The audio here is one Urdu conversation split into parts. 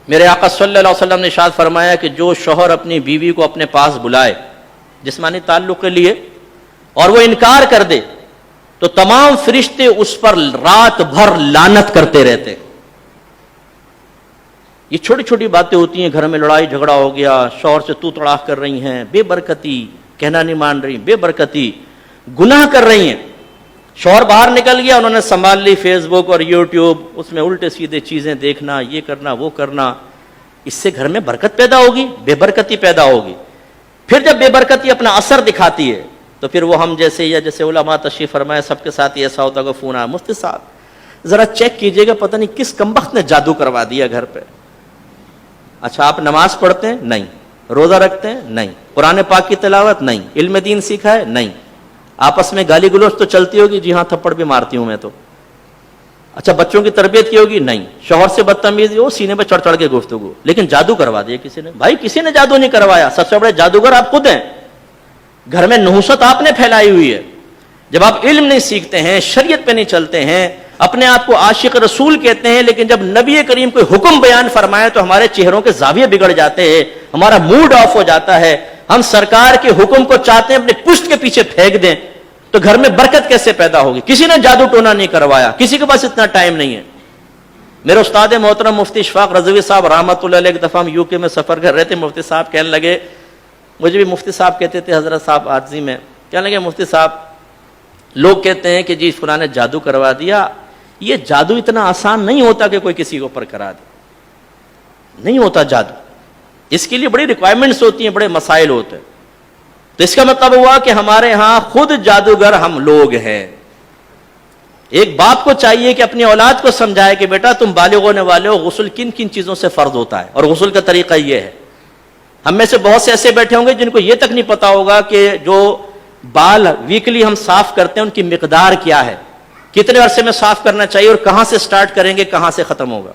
میرے آقا صلی اللہ علیہ وسلم نے ارشاد فرمایا کہ جو شوہر اپنی بیوی کو اپنے پاس بلائے جسمانی تعلق کے لیے اور وہ انکار کر دے تو تمام فرشتے اس پر رات بھر لعنت کرتے رہتے. یہ چھوٹی چھوٹی باتیں ہوتی ہیں، گھر میں لڑائی جھگڑا ہو گیا، شوہر سے تو تڑاک کر رہی ہیں، بے برکتی، کہنا نہیں مان رہی، بے برکتی، گناہ کر رہی ہیں. شوہر باہر نکل گیا، انہوں نے سنبھال لی فیس بک اور یوٹیوب، اس میں الٹے سیدھے چیزیں دیکھنا، یہ کرنا وہ کرنا. اس سے گھر میں برکت پیدا ہوگی، بے برکتی پیدا ہوگی. پھر جب بے برکتی اپنا اثر دکھاتی ہے تو پھر وہ ہم جیسے یا جیسے علماء تشریف فرمائے سب کے ساتھ ایسا ہوتا کہ فون آیا، مفتی صاحب ذرا چیک کیجئے گا پتہ نہیں کس کمبخت نے جادو کروا دیا گھر پہ. اچھا آپ نماز پڑھتے ہیں؟ نہیں. روزہ رکھتے ہیں؟ نہیں. قرآن پاک کی تلاوت؟ نہیں. علم دین سیکھا ہے؟ نہیں. آپس میں گالی گلوچ تو چلتی ہوگی؟ جی ہاں تھپڑ بھی مارتی ہوں میں تو. اچھا بچوں کی تربیت کی ہوگی؟ نہیں. شوہر سے بدتمیزی ہو، سینے پہ چڑھ چڑھ کے گفتگو، لیکن جادو کروا دیا کسی نے. بھائی کسی نے جادو نہیں کروایا، سب سے بڑے جادوگر آپ خود ہیں. گھر میں نحوست آپ نے پھیلائی ہوئی ہے. جب آپ علم نہیں سیکھتے ہیں، شریعت پہ نہیں چلتے ہیں، اپنے آپ کو عاشق رسول کہتے ہیں، لیکن جب نبی کریم کوئی حکم بیان فرمائے تو ہمارے چہروں کے زاویے بگڑ جاتے ہیں، ہمارا موڈ آف ہو جاتا ہے، ہم سرکار کے حکم کو چاہتے ہیں اپنے پشت کے پیچھے پھینک دیں، تو گھر میں برکت کیسے پیدا ہوگی؟ کسی نے جادو ٹونا نہیں کروایا، کسی کے پاس اتنا ٹائم نہیں ہے. میرے استاد محترم مفتی اشفاق رضوی صاحب رحمۃ اللہ علیہ ایک دفعہ ہم یو کے میں سفر کر رہے تھے. مفتی صاحب کہنے لگے، مجھے بھی مفتی صاحب کہتے تھے حضرت صاحب عارضی میں، کہنے لگے مفتی صاحب لوگ کہتے ہیں کہ جی فلاں نے جادو کروا دیا. یہ جادو اتنا آسان نہیں ہوتا کہ کوئی کسی کے اوپر کرا دے، نہیں ہوتا جادو. اس کے لیے بڑی ریکوائرمنٹس ہوتی ہیں، بڑے مسائل ہوتے ہیں. تو اس کا مطلب ہوا کہ ہمارے ہاں خود جادوگر ہم لوگ ہیں. ایک باپ کو چاہیے کہ اپنی اولاد کو سمجھائے کہ بیٹا تم بالغ ہونے والے ہو، غسل کن کن چیزوں سے فرض ہوتا ہے، اور غسل کا طریقہ یہ ہے. ہم میں سے بہت سے ایسے بیٹھے ہوں گے جن کو یہ تک نہیں پتا ہوگا کہ جو بال ویکلی ہم صاف کرتے ہیں ان کی مقدار کیا ہے، کتنے عرصے میں صاف کرنا چاہیے، اور کہاں سے سٹارٹ کریں گے کہاں سے ختم ہوگا،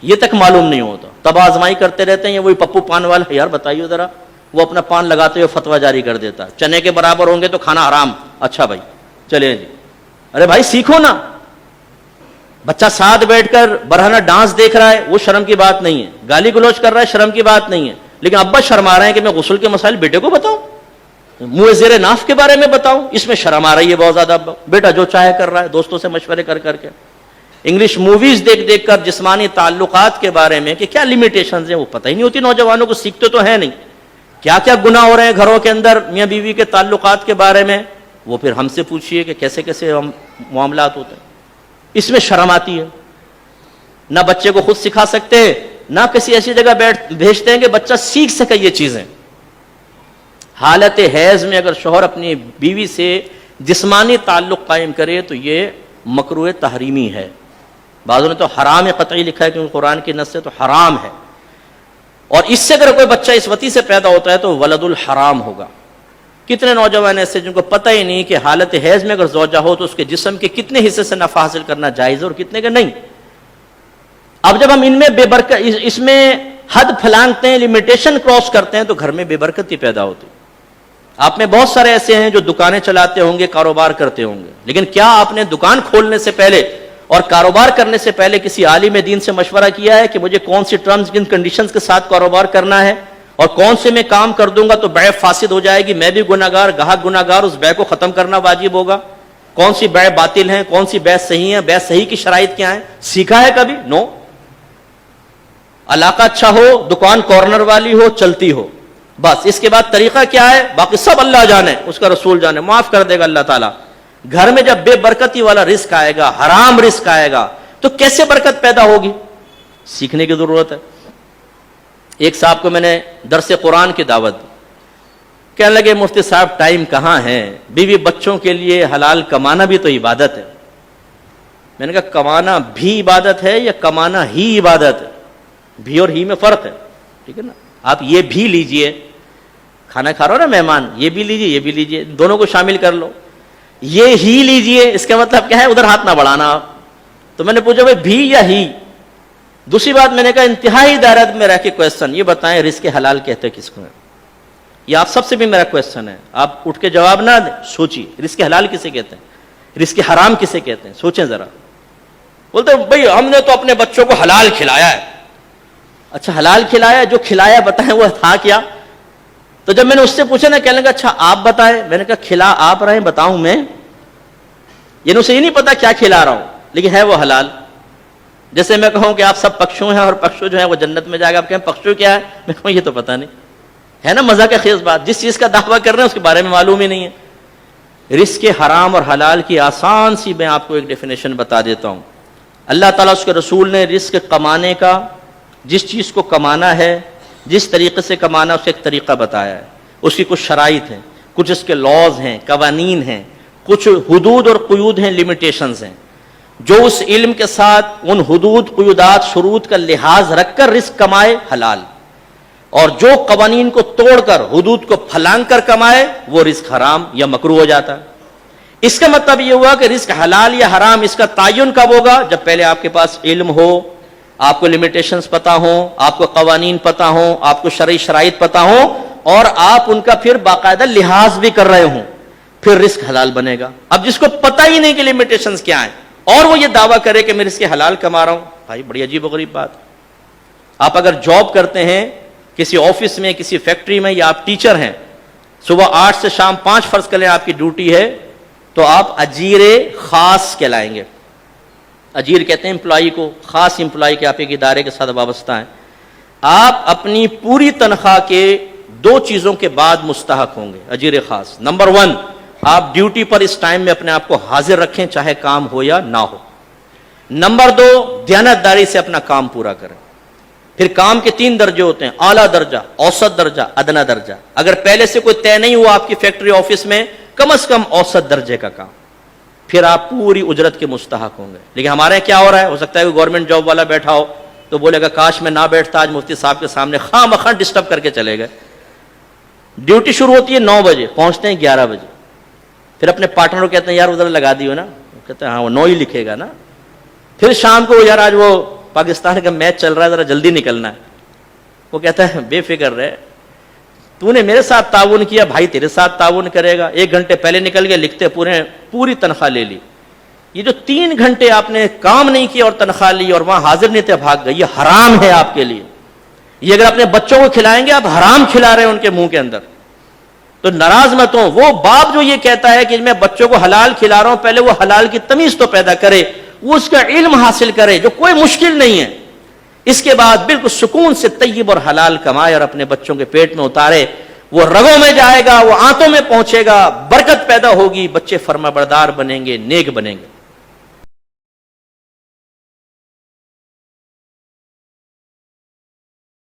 یہ تک معلوم نہیں ہوتا. تب آزمائی کرتے رہتے ہیں. وہی پپو پان والا، یار بتائیے ذرا، وہ اپنا پان لگاتے ہوئے فتویٰ جاری کر دیتا، چنے کے برابر ہوں گے تو کھانا حرام. اچھا بھائی چلے جی، ارے بھائی سیکھو نا. بچہ ساتھ بیٹھ کر برہنہ ڈانس دیکھ رہا ہے، وہ شرم کی بات نہیں ہے. گالی گلوچ کر رہا ہے، شرم کی بات نہیں ہے. لیکن ابا شرما رہے ہیں کہ میں غسل کے مسائل بیٹے کو بتاؤں، منہ زیر ناف کے بارے میں بتاؤں، اس میں شرم آ رہی ہے بہت زیادہ. ابا بیٹا جو چاہے کر رہا ہے، دوستوں سے مشورے کر کر کے، انگلش موویز دیکھ دیکھ کر جسمانی تعلقات کے بارے میں کہ کیا لیمیٹیشنز ہیں وہ پتہ ہی نہیں ہوتی نوجوانوں کو. سیکھتے تو ہیں نہیں، کیا کیا گناہ ہو رہے ہیں گھروں کے اندر میاں بیوی کے تعلقات کے بارے میں. وہ پھر ہم سے پوچھئے کہ کیسے کیسے معاملات ہوتے ہیں. اس میں شرم آتی ہے. نہ بچے کو خود سکھا سکتے، نہ کسی ایسی جگہ بھیجتے ہیں کہ بچہ سیکھ سکے یہ چیزیں. حالت حیض میں اگر شوہر اپنی بیوی سے جسمانی تعلق قائم کرے تو یہ مکروہ تحریمی ہے. بعضوں نے تو حرام قطعی لکھا ہے کیونکہ قرآن کی نص سے تو حرام ہے. اور اس سے اگر کوئی بچہ اس وتی سے پیدا ہوتا ہے تو ولد الحرام ہوگا. کتنے نوجوان ایسے جن کو پتہ ہی نہیں کہ حالت حیض میں اگر زوجہ ہو تو اس کے جسم کے کتنے حصے سے نفع حاصل کرنا جائز ہے اور کتنے کے نہیں. اب جب ہم ان میں بے برکت، اس میں حد پھلانگتے ہیں، لمیٹیشن کراس کرتے ہیں تو گھر میں بے برکتی پیدا ہوتی. آپ میں بہت سارے ایسے ہیں جو دکانیں چلاتے ہوں گے، کاروبار کرتے ہوں گے، لیکن کیا آپ نے دکان کھولنے سے پہلے اور کاروبار کرنے سے پہلے کسی عالم دین سے مشورہ کیا ہے کہ مجھے کون سی ٹرمز کن کنڈیشنز کے ساتھ کاروبار کرنا ہے، اور کون سے میں کام کر دوں گا تو بیع فاسد ہو جائے گی، میں بھی گناہگار، گاہک گناہگار، اس بیع کو ختم کرنا واجب ہوگا. کون سی بیع باطل ہیں، کون سی بیع صحیح ہے، بیع صحیح کی شرائط کیا ہیں، سیکھا ہے کبھی؟ نو. علاقہ اچھا ہو، دکان کارنر والی ہو، چلتی ہو، بس. اس کے بعد طریقہ کیا ہے باقی سب اللہ جانے، اس کا رسول جانے، معاف کر دے گا اللہ تعالیٰ. گھر میں جب بے برکتی والا رزق آئے گا، حرام رزق آئے گا، تو کیسے برکت پیدا ہوگی؟ سیکھنے کی ضرورت ہے. ایک صاحب کو میں نے درس قرآن کی دعوت دی. کہنے لگے مفتی صاحب ٹائم کہاں ہے، بیوی بچوں کے لیے حلال کمانا بھی تو عبادت ہے. میں نے کہا کمانا بھی عبادت ہے یا کمانا ہی عبادت ہے؟ بھی اور ہی میں فرق ہے، ٹھیک ہے نا. آپ یہ بھی لیجئے، کھانا کھا رہا ہو نا مہمان، یہ بھی لیجئے یہ بھی لیجئے، دونوں کو شامل کر لو. یہ ہی لیجئے اس کا مطلب کیا ہے؟ ادھر ہاتھ نہ بڑھانا آپ. تو میں نے پوچھا بھائی بھی یا ہی؟ دوسری بات میں نے کہا انتہائی دائرت میں رہ کے کویسچن، یہ بتائیں رزق حلال کہتے کس کو ہے؟ یہ آپ سب سے بھی میرا کویسچن ہے. آپ اٹھ کے جواب نہ دیں، سوچیے رزق حلال کسے کہتے ہیں، رزق حرام کسے کہتے ہیں، سوچیں ذرا. بولتے بھائی ہم نے تو اپنے بچوں کو حلال کھلایا ہے. اچھا حلال کھلایا, جو کھلایا بتائیں وہ تھا کیا؟ تو جب میں نے اس سے پوچھا نا, کہنے لگا اچھا آپ بتائیں. میں نے کہا کھلا آپ رہے ہیں, بتاؤں میں؟ یعنی اسے یہ نہیں پتا کیا کھلا رہا ہوں, لیکن ہے وہ حلال. جیسے میں کہوں کہ آپ سب پکشو ہیں اور پکشو جو ہے وہ جنت میں جائے گا, آپ کہیں پکشو کیا ہے, میں کہوں یہ تو پتہ نہیں. ہے نا مزہ کا خیز بات, جس چیز کا دعویٰ کر رہے ہیں اس کے بارے میں معلوم ہی نہیں ہے. رزق حرام اور حلال کی آسان سی میں آپ کو ایک ڈیفینیشن بتا دیتا ہوں. اللہ تعالیٰ اس کے رسول نے رزق کمانے کا, جس چیز کو کمانا ہے, جس طریقے سے کمانا, اسے ایک طریقہ بتایا ہے. اس کی کچھ شرائط ہیں, کچھ اس کے لاز ہیں, قوانین ہیں, کچھ حدود اور قیود ہیں, لمیٹیشنز ہیں. جو اس علم کے ساتھ ان حدود, قیودات, شروط کا لحاظ رکھ کر رزق کمائے حلال, اور جو قوانین کو توڑ کر, حدود کو پھلانگ کر کمائے, وہ رزق حرام یا مکروہ ہو جاتا ہے. اس کا مطلب یہ ہوا کہ رزق حلال یا حرام اس کا تعین کب ہوگا؟ جب پہلے آپ کے پاس علم ہو, آپ کو لمیٹیشنز پتا ہوں, آپ کو قوانین پتا ہوں, آپ کو شرعی شرائط پتا ہوں, اور آپ ان کا پھر باقاعدہ لحاظ بھی کر رہے ہوں, پھر رزق حلال بنے گا. اب جس کو پتہ ہی نہیں کہ لمیٹیشنز کیا ہیں, اور وہ یہ دعویٰ کرے کہ میں رزق حلال کما رہا ہوں, بھائی بڑی عجیب و غریب بات. آپ اگر جاب کرتے ہیں کسی آفس میں, کسی فیکٹری میں, یا آپ ٹیچر ہیں, صبح 8 سے شام 5 فرض کر لیں آپ کی ڈیوٹی ہے, تو آپ اجیر خاص کہلائیں گے. اجیر کہتے ہیں امپلائی کو, خاص امپلائی کے آپ ایک ادارے کے ساتھ وابستہ ہیں. آپ اپنی پوری تنخواہ کے 2 چیزوں کے بعد مستحق ہوں گے اجیر خاص. نمبر 1, آپ ڈیوٹی پر اس ٹائم میں اپنے آپ کو حاضر رکھیں, چاہے کام ہو یا نہ ہو. نمبر 2, دیانتداری سے اپنا کام پورا کریں. پھر کام کے 3 درجے ہوتے ہیں, اعلیٰ درجہ, اوسط درجہ, ادنا درجہ. اگر پہلے سے کوئی طے نہیں ہوا آپ کی فیکٹری آفس میں, کم از کم اوسط درجے کا کام, پھر آپ پوری اجرت کے مستحق ہوں گے. لیکن ہمارے یہاں کیا ہو رہا ہے, ہو سکتا ہے کہ گورنمنٹ جاب والا بیٹھا ہو تو بولے گا کاش میں نہ بیٹھتا, آج مفتی صاحب کے سامنے خواہ مخواہ ڈسٹرب کر کے چلے گئے. ڈیوٹی شروع ہوتی ہے 9 بجے, پہنچتے ہیں 11 بجے. پھر اپنے پارٹنر کو کہتے ہیں یار ادھر لگا دیو نا, کہتے ہیں ہاں وہ 9 ہی لکھے گا نا. پھر شام کو یار آج وہ پاکستان کا میچ چل رہا ہے, ذرا جلدی نکلنا ہے. وہ کہتا ہے بے فکر رہے, تو نے میرے ساتھ تعاون کیا, بھائی تیرے ساتھ تعاون کرے گا. 1 گھنٹے پہلے نکل گئے, لکھتے پوری تنخواہ لے لی. یہ جو 3 گھنٹے آپ نے کام نہیں کیا اور تنخواہ لی اور وہاں حاضر نہیں تھے, بھاگ گئے, یہ حرام ہے آپ کے لیے. یہ اگر اپنے بچوں کو کھلائیں گے, آپ حرام کھلا رہے ہیں ان کے منہ کے اندر. تو ناراض مت ہوں. وہ باپ جو یہ کہتا ہے کہ میں بچوں کو حلال کھلا رہا ہوں, پہلے وہ حلال کی تمیز تو پیدا کرے, وہ اس کا علم حاصل کرے, جو کوئی مشکل نہیں ہے. اس کے بعد بالکل سکون سے طیب اور حلال کمائے اور اپنے بچوں کے پیٹ میں اتارے. وہ رگوں میں جائے گا, وہ آنتوں میں پہنچے گا, برکت پیدا ہوگی, بچے فرما بردار بنیں گے, نیک بنیں گے.